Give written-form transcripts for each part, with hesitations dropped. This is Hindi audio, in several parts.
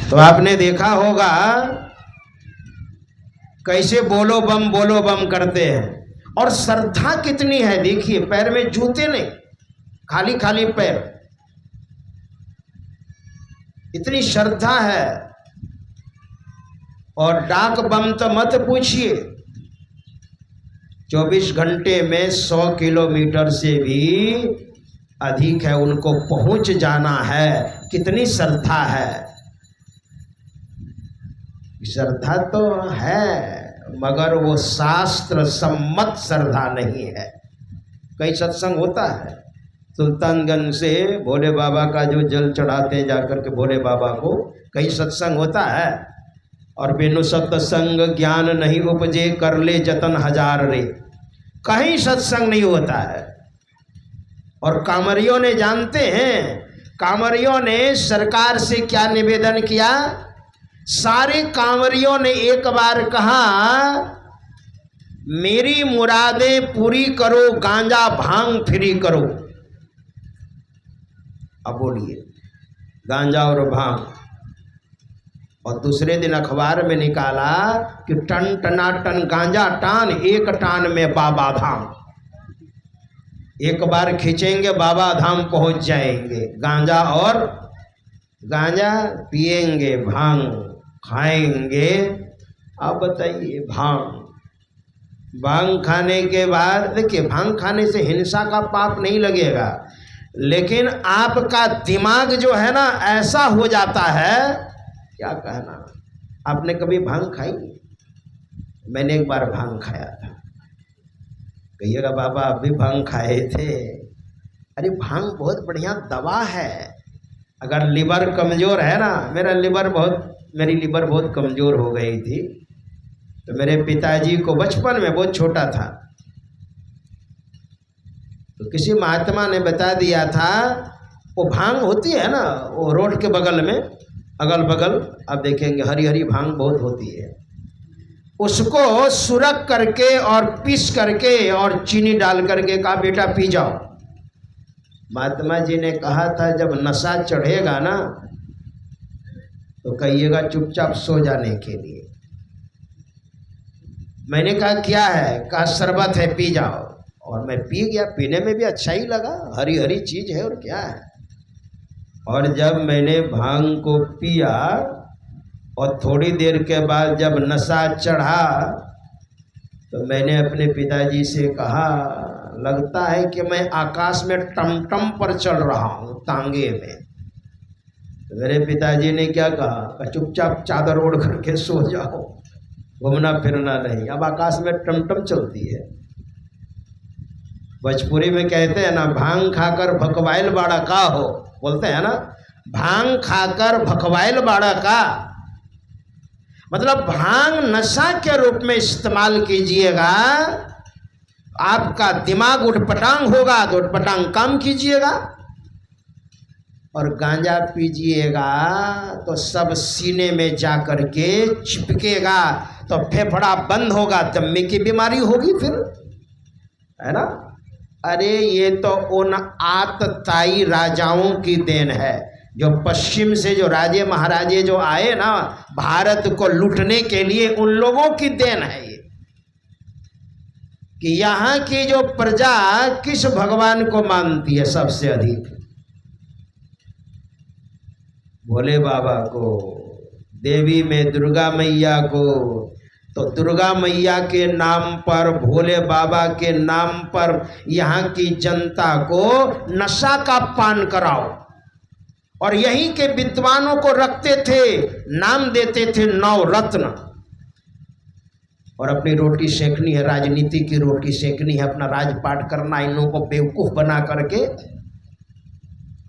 तो आपने देखा होगा कैसे बोलो बम करते हैं। और श्रद्धा कितनी है देखिए, पैर में जूते नहीं, खाली खाली पैर, इतनी श्रद्धा है। और डाक बम तो मत पूछिए, 24 घंटे में 100 किलोमीटर से भी अधिक है उनको पहुंच जाना है। कितनी श्रद्धा है। श्रद्धा तो है मगर वो शास्त्र सम्मत श्रद्धा नहीं है। कई सत्संग होता है, सुल्तानगंज से भोले बाबा का जो जल चढ़ाते हैं जाकर के भोले बाबा को, कई सत्संग होता है। और बिनु सत्संग ज्ञान नहीं उपजे, कर ले जतन हजार रे, कहीं सत्संग नहीं होता है। और कांवरियों ने, जानते हैं कांवरियों ने सरकार से क्या निवेदन किया? सारे कांवरियों ने एक बार कहा, मेरी मुरादें पूरी करो, गांजा भांग फ्री करो। अब बोलिए, गांजा और भांग। और दूसरे दिन अखबार में निकाला कि टन टना टन गांजा टान, एक टान में बाबा धाम। एक बार खींचेंगे बाबा धाम पहुंच जाएंगे। गांजा और गांजा पिएंगे, भांग खाएंगे। अब बताइए, भांग खाने के बाद, देखिए भांग खाने से हिंसा का पाप नहीं लगेगा, लेकिन आपका दिमाग जो है ना ऐसा हो जाता है, क्या कहना। आपने कभी भांग खाई? मैंने एक बार भांग खाया था। कहिएगा बाबा आप भी भांग खाए थे? अरे भांग बहुत बढ़िया दवा है। अगर लिवर कमज़ोर है ना, मेरी लिवर बहुत कमज़ोर हो गई थी, तो मेरे पिताजी को बचपन में, बहुत छोटा था, तो किसी महात्मा ने बता दिया था, वो भांग होती है ना, वो रोड के बगल में, अगल बगल आप देखेंगे हरी हरी भांग बहुत होती है, उसको सुरख करके और पीस करके और चीनी डाल करके कहा बेटा पी जाओ। महात्मा जी ने कहा था जब नशा चढ़ेगा ना तो कहिएगा चुपचाप सो जाने के लिए। मैंने कहा क्या है? कहा शरबत है पी जाओ। और मैं पी गया, पीने में भी अच्छा ही लगा, हरी हरी चीज़ है और क्या है। और जब मैंने भांग को पिया और थोड़ी देर के बाद जब नशा चढ़ा तो मैंने अपने पिताजी से कहा, लगता है कि मैं आकाश में टमटम पर चल रहा हूँ, तांगे में। तो मेरे पिताजी ने क्या कहा, चुपचाप चादर ओढ़ करके सो जाओ, घूमना फिरना नहीं, अब आकाश में टमटम चलती है। भोजपुरी में कहते हैं ना, भांग खाकर भकवाइल बाड़ा का हो, बोलते हैं ना, भांग खाकर भकवाइल बाड़ा का। मतलब भांग नशा के रूप में इस्तेमाल कीजिएगा, आपका दिमाग उठपटांग होगा तो उठपटांग काम कीजिएगा। और गांजा पीजिएगा तो सब सीने में जा कर के चिपकेगा, तो फेफड़ा बंद होगा, दम्मे की बीमारी होगी फिर, है ना। अरे ये तो उन आतताई राजाओं की देन है, जो पश्चिम से जो राजे महाराजे जो आए ना भारत को लूटने के लिए, उन लोगों की देन है ये, कि यहाँ की जो प्रजा किस भगवान को मानती है सबसे अधिक? भोले बाबा को। देवी में दुर्गा मैया को। तो दुर्गा मैया के नाम पर, भोले बाबा के नाम पर यहाँ की जनता को नशा का पान कराओ। और यहीं के विद्वानों को रखते थे, नाम देते थे नवरत्न। और अपनी रोटी सेकनी है, राजनीति की रोटी सेकनी है, अपना राजपाट करना, इन लोगों को बेवकूफ़ बना करके।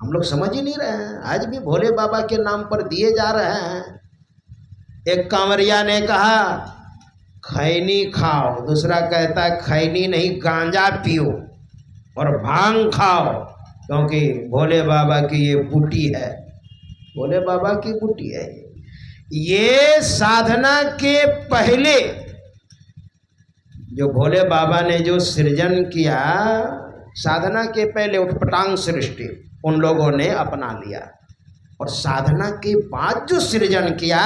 हम लोग समझ ही नहीं रहे हैं, आज भी भोले बाबा के नाम पर दिए जा रहे हैं। एक कांवरिया ने कहा खैनी खाओ, दूसरा कहता है खैनी नहीं गांजा पियो और भांग खाओ, क्योंकि भोले बाबा की ये बूटी है, भोले बाबा की बूटी है। ये साधना के पहले जो भोले बाबा ने जो सृजन किया, साधना के पहले उठपटांग सृष्टि उन लोगों ने अपना लिया। और साधना के बाद जो सृजन किया,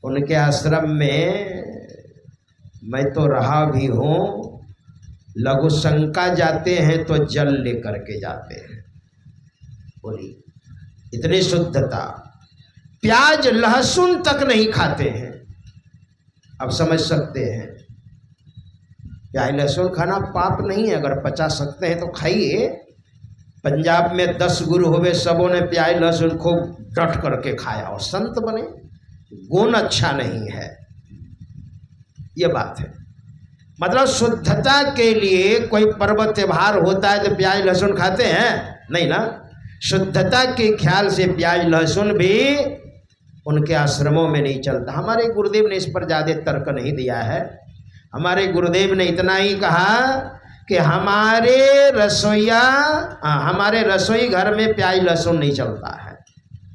उनके आश्रम में मैं तो रहा भी हूँ। लघु शंका जाते हैं तो जल लेकर के जाते हैं। बोली इतनी शुद्धता, प्याज लहसुन तक नहीं खाते हैं। अब समझ सकते हैं, प्याज लहसुन खाना पाप नहीं है, अगर पचा सकते हैं तो खाइए। पंजाब में 10 गुरु हुए, सबों ने प्याज लहसुन खूब डट करके खाया और संत बने। गुण अच्छा नहीं है, ये बात है। मतलब शुद्धता के लिए कोई पर्व त्योहार होता है तो प्याज लहसुन खाते हैं? नहीं ना। शुद्धता के ख्याल से प्याज लहसुन भी उनके आश्रमों में नहीं चलता। हमारे गुरुदेव ने इस पर ज़्यादा तर्क नहीं दिया है। हमारे गुरुदेव ने इतना ही कहा कि हमारे रसोई घर में प्याज लहसुन नहीं चलता है।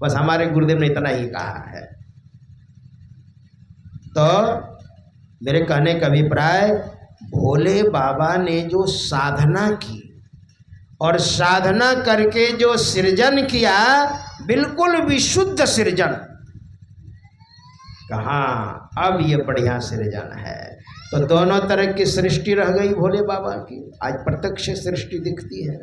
बस हमारे गुरुदेव ने इतना ही कहा है। तो मेरे कहने का अभिप्राय, भोले बाबा ने जो साधना की और साधना करके जो सृजन किया, बिल्कुल विशुद्ध सृजन। कहाँ अब ये बढ़िया सृजन है। तो दोनों तरह की सृष्टि रह गई भोले बाबा की। आज प्रत्यक्ष सृष्टि दिखती है।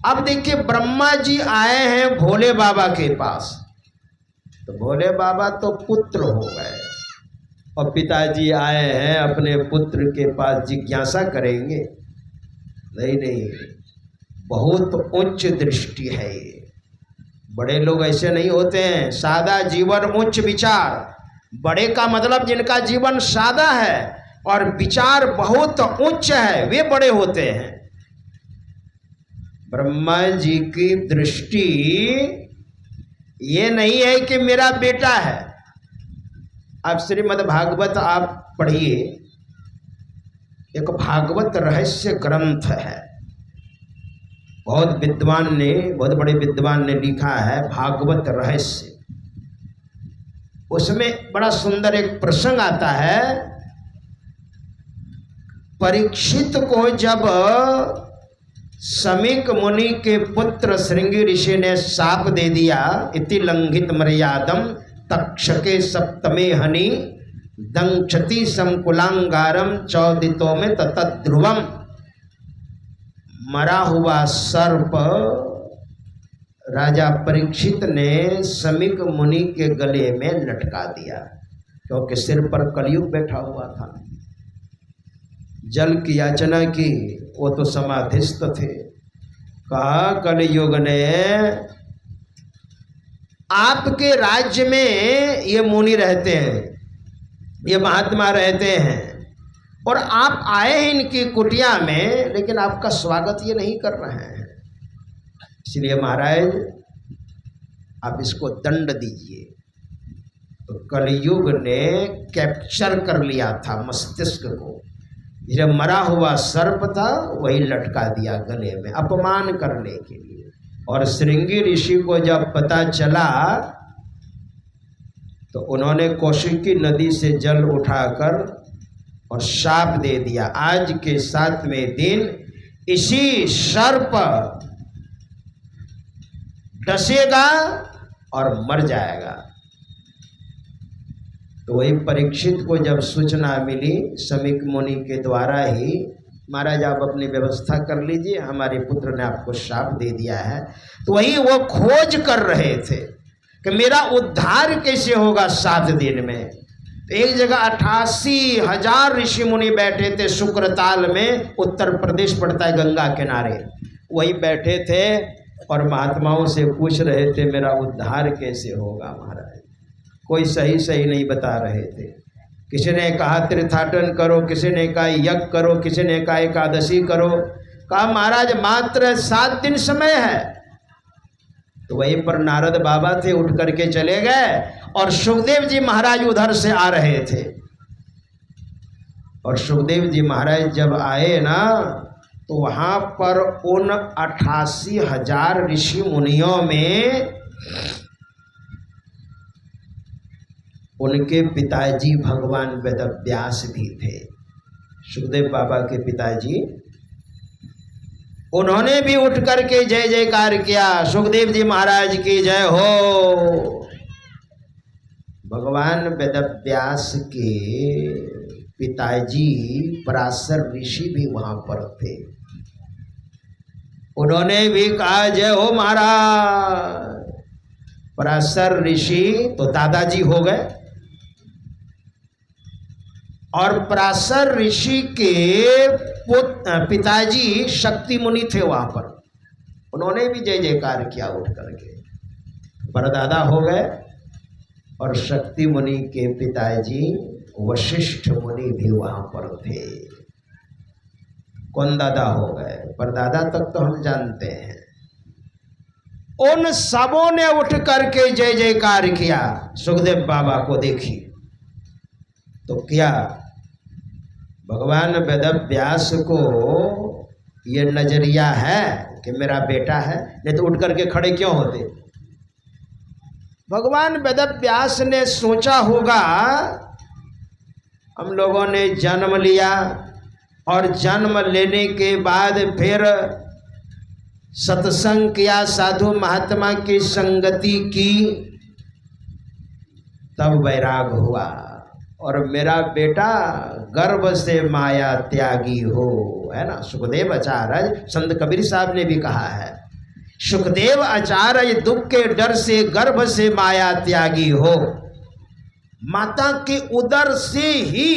अब देखिए, ब्रह्मा जी आए हैं भोले बाबा के पास, तो भोले बाबा तो पुत्र हो गए और पिताजी आए हैं अपने पुत्र के पास, जिज्ञासा करेंगे? नहीं, बहुत उच्च दृष्टि है ये। बड़े लोग ऐसे नहीं होते हैं। सादा जीवन उच्च विचार। बड़े का मतलब जिनका जीवन सादा है और विचार बहुत उच्च है, वे बड़े होते हैं। ब्रह्मा जी की दृष्टि ये नहीं है कि मेरा बेटा है। आप श्रीमद् भागवत आप पढ़िए, एक भागवत रहस्य ग्रंथ है। बहुत बड़े विद्वान ने लिखा है भागवत रहस्य। उसमें बड़ा सुंदर एक प्रसंग आता है। परीक्षित को जब समीक मुनि के पुत्र श्रृंगी ऋषि ने शाप दे दिया, इति लंघित मर्यादम तक्षके सप्तमे हनि दंक्षति संकुलांगारम चौदितों में ततध्रुवम। मरा हुआ सर्प राजा परीक्षित ने समीक मुनि के गले में लटका दिया, क्योंकि सिर पर कलयुग बैठा हुआ था। जल की याचना की, वो तो समाधिस्थ थे। कहा कलयुग ने, आपके राज्य में ये मुनि रहते हैं, ये महात्मा रहते हैं, और आप आए हैं इनकी कुटिया में, लेकिन आपका स्वागत ये नहीं कर रहे हैं। इसलिए महाराज आप इसको दंड दीजिए। तो कलयुग ने कैप्चर कर लिया था मस्तिष्क को। जो मरा हुआ सर्प था वही लटका दिया गले में, अपमान करने के लिए। और श्रृंगी ऋषि को जब पता चला तो उन्होंने कौशिकी नदी से जल उठाकर और शाप दे दिया, आज के 7वें दिन इसी सर्प डसेगा और मर जाएगा। तो वही परीक्षित को जब सूचना मिली समीक मुनि के द्वारा ही, महाराज आप अपनी व्यवस्था कर लीजिए, हमारे पुत्र ने आपको शाप दे दिया है, तो वही वो खोज कर रहे थे कि मेरा उद्धार कैसे होगा 7 दिन में। तो एक जगह 88,000 ऋषि मुनि बैठे थे शुक्रताल में, उत्तर प्रदेश पड़ता है गंगा किनारे। वही बैठे थे और महात्माओं से पूछ रहे थे मेरा उद्धार कैसे होगा महाराज। कोई सही नहीं बता रहे थे। किसी ने कहा तीर्थाटन करो, किसी ने कहा यज्ञ करो, किसी ने कहा एकादशी करो। कहा महाराज मात्र 7 दिन समय है। तो वहीं पर नारद बाबा थे, उठ करके चले गए और सुखदेव जी महाराज उधर से आ रहे थे। और सुखदेव जी महाराज जब आए ना, तो वहाँ पर उन 88,000 ऋषि मुनियों में उनके पिताजी भगवान वेदव्यास भी थे। सुखदेव बाबा के पिताजी उन्होंने भी उठ करके जय जयकार किया। सुखदेव जी महाराज की जय हो। भगवान वेदव्यास के पिताजी पराशर ऋषि भी वहां पर थे। उन्होंने भी कहा जय हो महाराज। पराशर ऋषि तो दादाजी हो गए और पराशर ऋषि के पिताजी शक्ति मुनि थे वहां पर। उन्होंने भी जय जयकार किया उठ करके, परदादा हो गए। और शक्ति मुनि के पिताजी वशिष्ठ मुनि भी वहां पर थे। कौन दादा हो गए, परदादा तक तो हम जानते हैं। उन सबों ने उठ करके जय जयकार किया। सुखदेव बाबा को देखी तो क्या भगवान वेदव्यास को ये नजरिया है कि मेरा बेटा है? नहीं तो उठ करके खड़े क्यों होते? भगवान वेदव्यास ने सोचा होगा हम लोगों ने जन्म लिया और जन्म लेने के बाद फिर सत्संग किया, साधु महात्मा की संगति की, तब वैराग हुआ और मेरा बेटा गर्भ से माया त्यागी हो, है ना। सुखदेव आचार्य संत कबीर साहब ने भी कहा है, सुखदेव आचार्य दुख के डर से गर्भ से माया त्यागी हो। माता के उदर से ही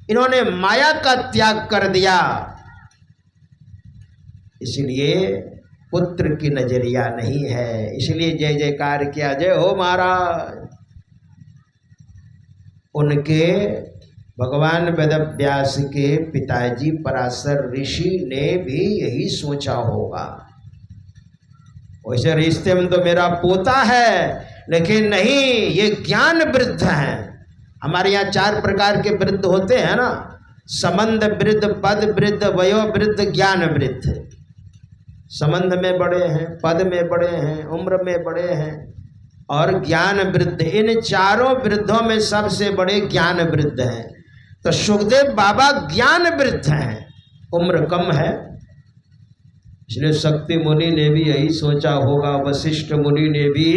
इन्होंने माया का त्याग कर दिया। इसलिए पुत्र की नजरिया नहीं है, इसलिए जय जयकार किया, जय हो महाराज। उनके भगवान वेदव्यास के पिताजी पराशर ऋषि ने भी यही सोचा होगा। वैसे रिश्ते में तो मेरा पोता है, लेकिन नहीं, ये ज्ञान वृद्ध हैं। हमारे यहाँ 4 प्रकार के वृद्ध होते हैं ना, संबंध वृद्ध, पद वृद्ध, वयो वृद्ध, ज्ञान वृद्ध। संबंध में बड़े हैं, पद में बड़े हैं, उम्र में बड़े हैं और ज्ञान वृद्ध। इन चारों वृद्धों में सबसे बड़े ज्ञान वृद्ध हैं। तो सुखदेव बाबा ज्ञान वृद्ध हैं, उम्र कम है। इसलिए शक्ति मुनि ने भी यही सोचा होगा, वशिष्ठ मुनि ने भी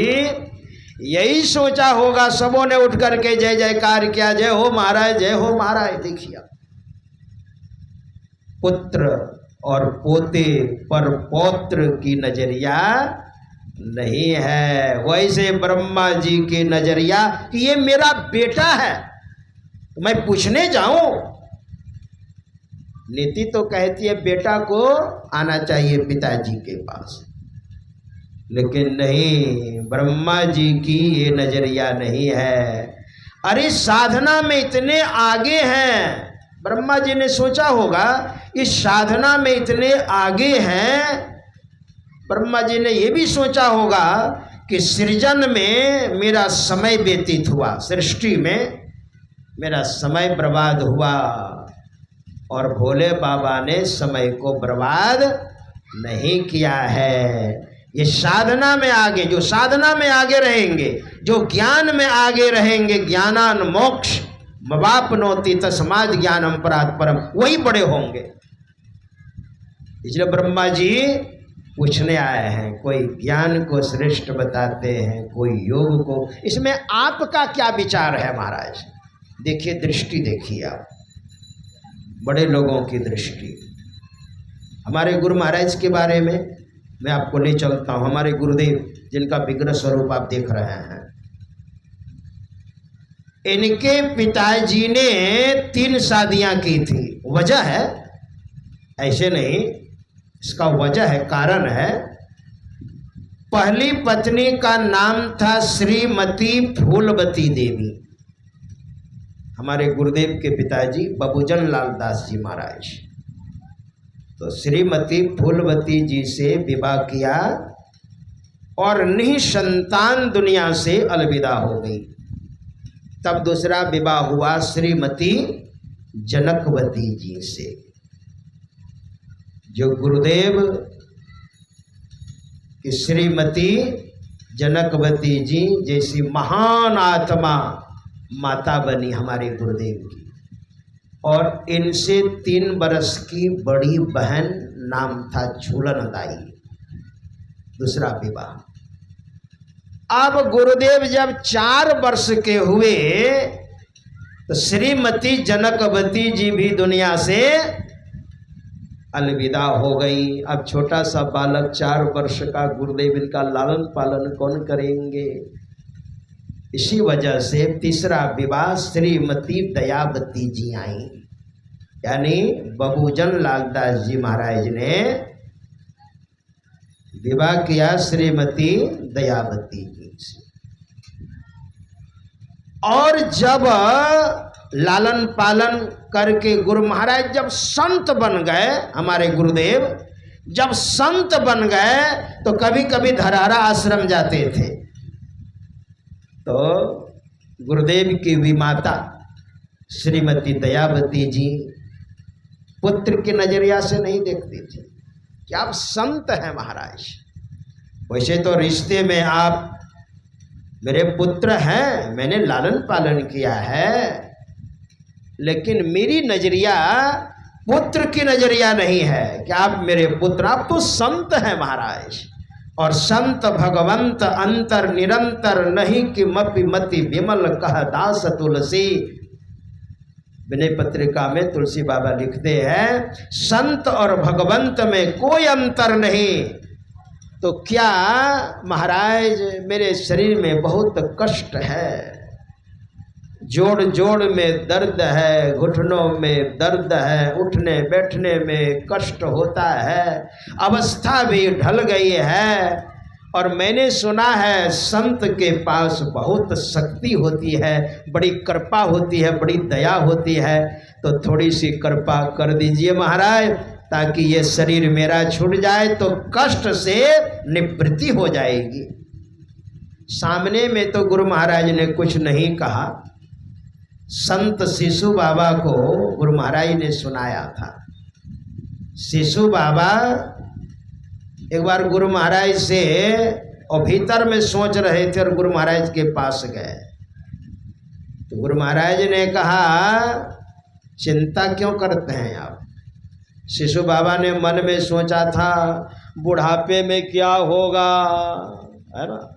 यही सोचा होगा। सबों ने उठ करके जय जयकार किया, जय हो महाराज, जय हो महाराज। देखिए, पुत्र और पोते पर पौत्र की नजरिया नहीं है। वैसे ब्रह्मा जी की नजरिया कि ये मेरा बेटा है, मैं पूछने जाऊं। नीति तो कहती है बेटा को आना चाहिए पिताजी के पास, लेकिन नहीं, ब्रह्मा जी की ये नजरिया नहीं है। अरे साधना में इतने आगे हैं, ब्रह्मा जी ने सोचा होगा इस साधना में इतने आगे हैं। ब्रह्मा जी ने ये भी सोचा होगा कि सृजन में मेरा समय व्यतीत हुआ, सृष्टि में मेरा समय बर्बाद हुआ, और भोले बाबा ने समय को बर्बाद नहीं किया है। ये साधना में आगे, जो साधना में आगे रहेंगे, जो ज्ञान में आगे रहेंगे, ज्ञानान मोक्ष मवाप्नोति तस्मात् ज्ञानम परात् परम, वही बड़े होंगे। इसलिए ब्रह्मा जी पूछने आए हैं, कोई ज्ञान को श्रेष्ठ बताते हैं, कोई योग को। इसमें आपका क्या विचार है महाराज? देखिए, दृष्टि देखिए आप, बड़े लोगों की दृष्टि। हमारे गुरु महाराज के बारे में मैं आपको ले चलता हूँ। हमारे गुरुदेव जिनका विग्रह स्वरूप आप देख रहे हैं, इनके पिताजी ने 3 शादियां की थी। वजह है, ऐसे नहीं, इसका वजह है, कारण है। पहली पत्नी का नाम था श्रीमती फूलवती देवी। हमारे गुरुदेव के पिताजी बबूजन लाल दास जी महाराज, तो श्रीमती फूलवती जी से विवाह किया और निसंतान दुनिया से अलविदा हो गई। तब दूसरा विवाह हुआ श्रीमती जनकवती जी से। जो गुरुदेव की श्रीमती जनकवती जी जैसी महान आत्मा माता बनी हमारे गुरुदेव की, और इनसे 3 बरस की बड़ी बहन नाम था झूलनदाई। दूसरा विवाह। अब गुरुदेव जब 4 वर्ष के हुए तो श्रीमती जनकवती जी भी दुनिया से अलविदा हो गई। अब छोटा सा बालक 4 वर्ष का, गुरुदेव इनका लालन पालन कौन करेंगे। इसी वजह से तीसरा विवाह श्रीमती दयावती जी आई, यानी बबूजन लालदास जी महाराज ने विवाह किया श्रीमती दयावती जी से। और जब लालन पालन करके गुरु महाराज जब संत बन गए, हमारे गुरुदेव जब संत बन गए तो कभी कभी धरारा आश्रम जाते थे। तो गुरुदेव की विमाता श्रीमती दयावती जी पुत्र के नजरिया से नहीं देखती थी कि आप संत हैं महाराज। वैसे तो रिश्ते में आप मेरे पुत्र हैं, मैंने लालन पालन किया है, लेकिन मेरी नजरिया पुत्र की नजरिया नहीं है कि आप मेरे पुत्र, आप तो संत हैं महाराज। और संत भगवंत अंतर निरंतर नहीं कि मपि मति विमल कह दास तुलसी। विनय पत्रिका में तुलसी बाबा लिखते हैं, संत और भगवंत में कोई अंतर नहीं। तो क्या महाराज मेरे शरीर में बहुत कष्ट है, जोड़ जोड़ में दर्द है, घुटनों में दर्द है, उठने बैठने में कष्ट होता है, अवस्था भी ढल गई है। और मैंने सुना है संत के पास बहुत शक्ति होती है, बड़ी कृपा होती है, बड़ी दया होती है। तो थोड़ी सी कृपा कर दीजिए महाराज, ताकि ये शरीर मेरा छूट जाए तो कष्ट से निवृत्ति हो जाएगी। सामने में तो गुरु महाराज ने कुछ नहीं कहा, संत शिशु बाबा को गुरु महाराज ने सुनाया था। शिशु बाबा एक बार गुरु महाराज से और भीतर में सोच रहे थे और गुरु महाराज के पास गए। तो गुरु महाराज ने कहा, चिंता क्यों करते हैं आप। शिशु बाबा ने मन में सोचा था बुढ़ापे में क्या होगा, है ना,